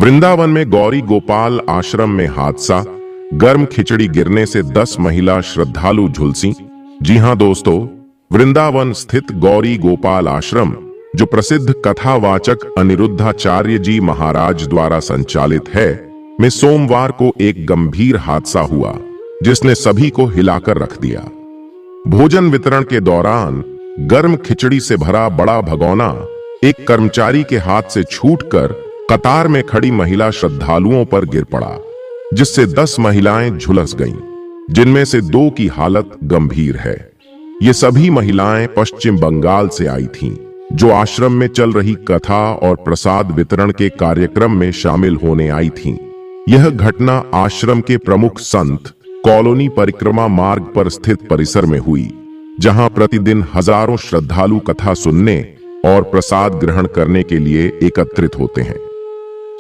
वृंदावन में गौरी गोपाल आश्रम में हादसा, गर्म खिचड़ी गिरने से 10 महिला श्रद्धालु झुलसी। जी हां दोस्तों, वृंदावन स्थित गौरी गोपाल आश्रम, जो प्रसिद्ध कथावाचक अनिरुद्धाचार्य जी महाराज द्वारा संचालित है, में सोमवार को एक गंभीर हादसा हुआ जिसने सभी को हिलाकर रख दिया। भोजन वितरण के दौरान गर्म खिचड़ी से भरा बड़ा भगोना एक कर्मचारी के हाथ से छूटकर कतार में खड़ी महिला श्रद्धालुओं पर गिर पड़ा, जिससे 10 महिलाएं झुलस गईं, जिनमें से 2 की हालत गंभीर है। ये सभी महिलाएं पश्चिम बंगाल से आई थीं, जो आश्रम में चल रही कथा और प्रसाद वितरण के कार्यक्रम में शामिल होने आई थीं। यह घटना आश्रम के प्रमुख संत कॉलोनी परिक्रमा मार्ग पर स्थित परिसर में हुई, जहां प्रतिदिन हजारों श्रद्धालु कथा सुनने और प्रसाद ग्रहण करने के लिए एकत्रित होते हैं।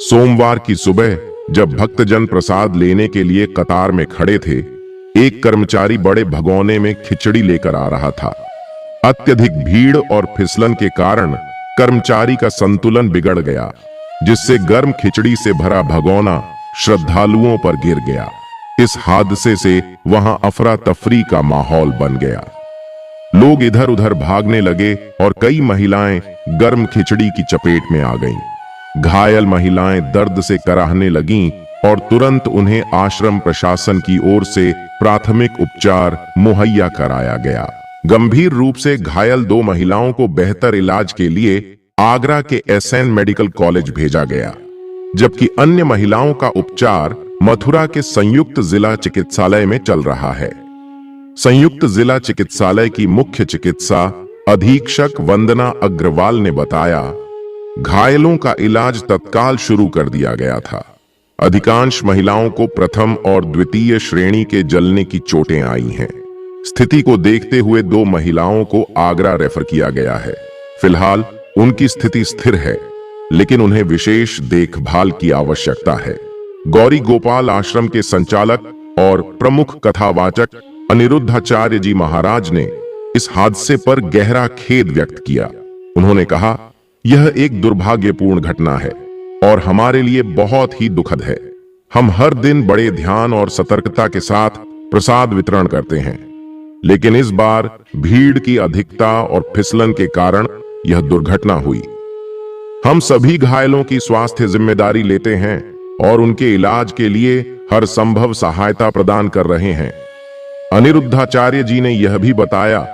सोमवार की सुबह जब भक्तजन प्रसाद लेने के लिए कतार में खड़े थे, एक कर्मचारी बड़े भगोने में खिचड़ी लेकर आ रहा था। अत्यधिक भीड़ और फिसलन के कारण कर्मचारी का संतुलन बिगड़ गया, जिससे गर्म खिचड़ी से भरा भगोना श्रद्धालुओं पर गिर गया। इस हादसे से वहां अफरा तफरी का माहौल बन गया। लोग इधर उधर भागने लगे और कई महिलाएं गर्म खिचड़ी की चपेट में आ गईं। घायल महिलाएं दर्द से कराहने लगीं और तुरंत उन्हें आश्रम प्रशासन की ओर से प्राथमिक उपचार मुहैया कराया गया। गंभीर रूप से घायल 2 महिलाओं को बेहतर इलाज के लिए आगरा के एसएन मेडिकल कॉलेज भेजा गया, जबकि अन्य महिलाओं का उपचार मथुरा के संयुक्त जिला चिकित्सालय में चल रहा है। संयुक्त जिला चिकित्सालय की मुख्य चिकित्सा अधीक्षक वंदना अग्रवाल ने बताया, घायलों का इलाज तत्काल शुरू कर दिया गया था। अधिकांश महिलाओं को प्रथम और द्वितीय श्रेणी के जलने की चोटें आई हैं। स्थिति को देखते हुए 2 महिलाओं को आगरा रेफर किया गया है। फिलहाल उनकी स्थिति स्थिर है, लेकिन उन्हें विशेष देखभाल की आवश्यकता है। गौरी गोपाल आश्रम के संचालक और प्रमुख कथावाचक अनिरुद्धाचार्य जी महाराज ने इस हादसे पर गहरा खेद व्यक्त किया। उन्होंने कहा, यह एक दुर्भाग्यपूर्ण घटना है और हमारे लिए बहुत ही दुखद है। हम हर दिन बड़े ध्यान और सतर्कता के साथ प्रसाद वितरण करते हैं, लेकिन इस बार भीड़ की अधिकता और फिसलन के कारण यह दुर्घटना हुई। हम सभी घायलों की स्वास्थ्य जिम्मेदारी लेते हैं और उनके इलाज के लिए हर संभव सहायता प्रदान कर रहे हैं। अनिरुद्धाचार्य जी ने यह भी बताया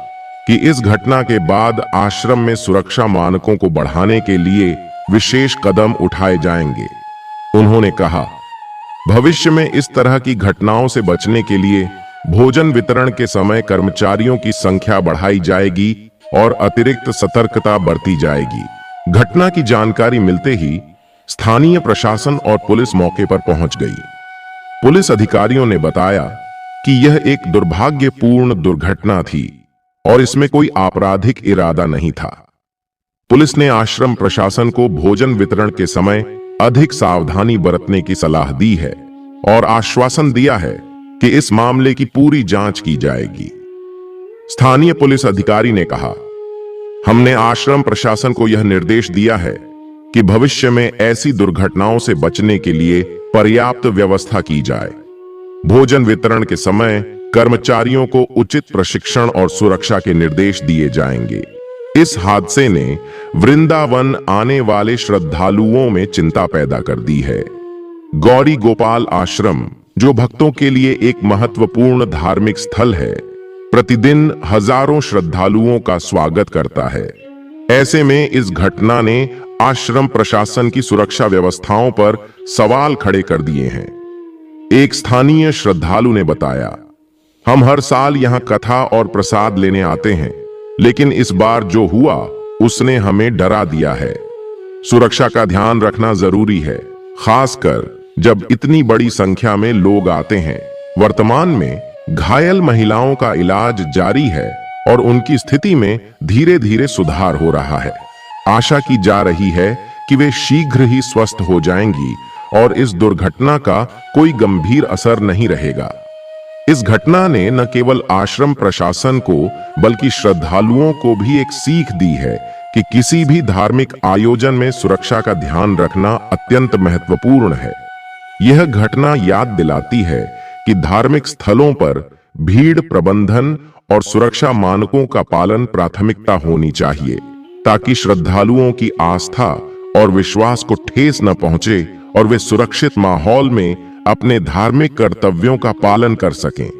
कि इस घटना के बाद आश्रम में सुरक्षा मानकों को बढ़ाने के लिए विशेष कदम उठाए जाएंगे। उन्होंने कहा, भविष्य में इस तरह की घटनाओं से बचने के लिए भोजन वितरण के समय कर्मचारियों की संख्या बढ़ाई जाएगी और अतिरिक्त सतर्कता बरती जाएगी। घटना की जानकारी मिलते ही स्थानीय प्रशासन और पुलिस मौके पर पहुंच गई। पुलिस अधिकारियों ने बताया कि यह एक दुर्भाग्यपूर्ण दुर्घटना थी और इसमें कोई आपराधिक इरादा नहीं था। पुलिस ने आश्रम प्रशासन को भोजन वितरण के समय अधिक सावधानी बरतने की सलाह दी है और आश्वासन दिया है कि इस मामले की पूरी जांच की जाएगी। स्थानीय पुलिस अधिकारी ने कहा, हमने आश्रम प्रशासन को यह निर्देश दिया है कि भविष्य में ऐसी दुर्घटनाओं से बचने के लिए पर्याप्त व्यवस्था की जाए। भोजन वितरण के समय कर्मचारियों को उचित प्रशिक्षण और सुरक्षा के निर्देश दिए जाएंगे। इस हादसे ने वृंदावन आने वाले श्रद्धालुओं में चिंता पैदा कर दी है। गौरी गोपाल आश्रम, जो भक्तों के लिए एक महत्वपूर्ण धार्मिक स्थल है, प्रतिदिन हजारों श्रद्धालुओं का स्वागत करता है। ऐसे में इस घटना ने आश्रम प्रशासन की सुरक्षा व्यवस्थाओं पर सवाल खड़े कर दिए हैं। एक स्थानीय श्रद्धालु ने बताया, हम हर साल यहां कथा और प्रसाद लेने आते हैं, लेकिन इस बार जो हुआ उसने हमें डरा दिया है। सुरक्षा का ध्यान रखना जरूरी है, खासकर जब इतनी बड़ी संख्या में लोग आते हैं। वर्तमान में घायल महिलाओं का इलाज जारी है और उनकी स्थिति में धीरे धीरे सुधार हो रहा है। आशा की जा रही है कि वे शीघ्र ही स्वस्थ हो जाएंगी और इस दुर्घटना का कोई गंभीर असर नहीं रहेगा। इस घटना ने न केवल आश्रम प्रशासन को बल्कि श्रद्धालुओं को भी एक सीख दी है कि किसी भी धार्मिक आयोजन में सुरक्षा का ध्यान रखना अत्यंत महत्वपूर्ण है। यह घटना याद दिलाती है कि धार्मिक स्थलों पर भीड़ प्रबंधन और सुरक्षा मानकों का पालन प्राथमिकता होनी चाहिए, ताकि श्रद्धालुओं की आस्था और विश्वास को ठेस न पहुंचे और वे सुरक्षित माहौल में अपने धार्मिक कर्तव्यों का पालन कर सकें।